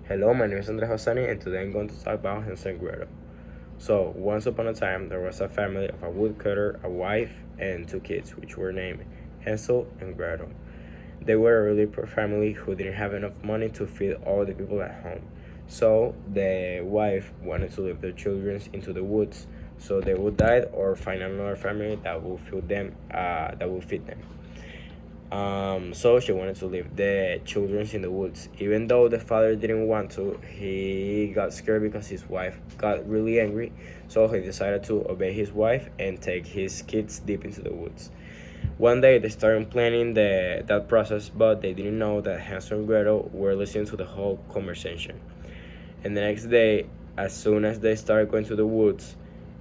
Hello, my name is Andres Hosani, and today I'm going to talk about Hansel and Gretel. So, once upon a time, there was a family of a woodcutter, a wife, and two kids, which were named Hansel and Gretel. They were a really poor family who didn't have enough money to feed all the people at home. So, the wife wanted to leave their children into the woods so they would die or find another family that will feed them. So she wanted to leave the children in the woods. Even though the father didn't want to, he got scared because his wife got really angry. So he decided to obey his wife and take his kids deep into the woods. One day they started planning that process, but they didn't know that Hansel and Gretel were listening to the whole conversation. And the next day, as soon as they started going to the woods,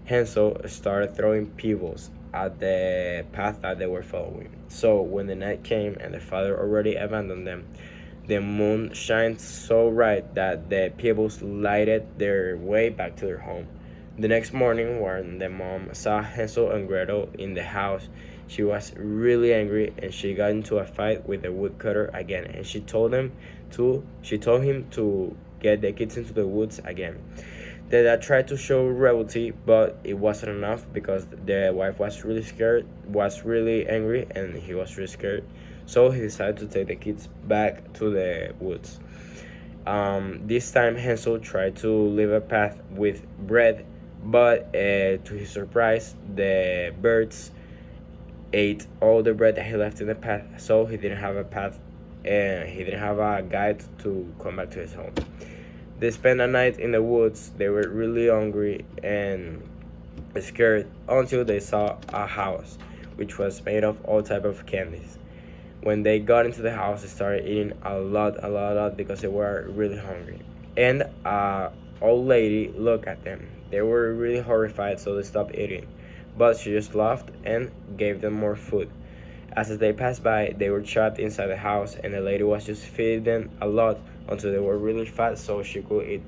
Hansel started throwing pebbles at the path that they were following. So when the night came and the father already abandoned them, the moon shined so bright that the pebbles lighted their way back to their home. The next morning, when the mom saw Hansel and Gretel in the house, she was really angry and she got into a fight with the woodcutter again. And she told him to get the kids into the woods again. The dad tried to show rebellion, but it wasn't enough because the wife was really angry, and he was really scared. So he decided to take the kids back to the woods. This time, Hansel tried to leave a path with bread, but to his surprise, the birds ate all the bread that he left in the path. So he didn't have a path, and he didn't have a guide to come back to his home. They spent a night in the woods. They were really hungry and scared until they saw a house, which was made of all type of candies. When they got into the house, they started eating a lot because they were really hungry. And a old lady looked at them. They were really horrified, so they stopped eating. But she just laughed and gave them more food. As they passed by, they were trapped inside the house, and the lady was just feeding them a lot until they were really fat so she could eat.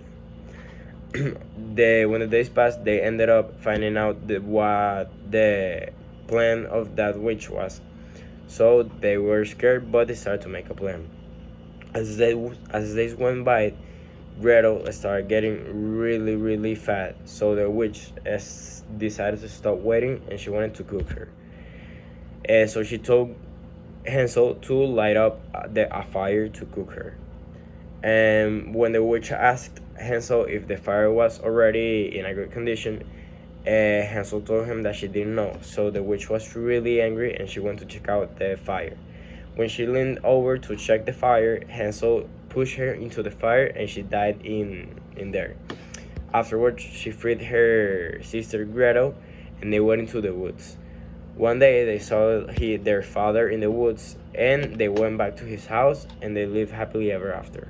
When the days passed, they ended up finding out what the plan of that witch was. So they were scared, but they started to make a plan. As days went by, Gretel started getting really fat. So the witch decided to stop waiting, and she wanted to cook her. And so she told Hansel to light up a fire to cook her. And when the witch asked Hansel if the fire was already in a good condition, Hansel told him that she didn't know. So the witch was really angry and she went to check out the fire. When she leaned over to check the fire, Hansel pushed her into the fire and she died in there. Afterwards, she freed her sister Gretel and they went into the woods. One day they saw their father in the woods and they went back to his house and they lived happily ever after.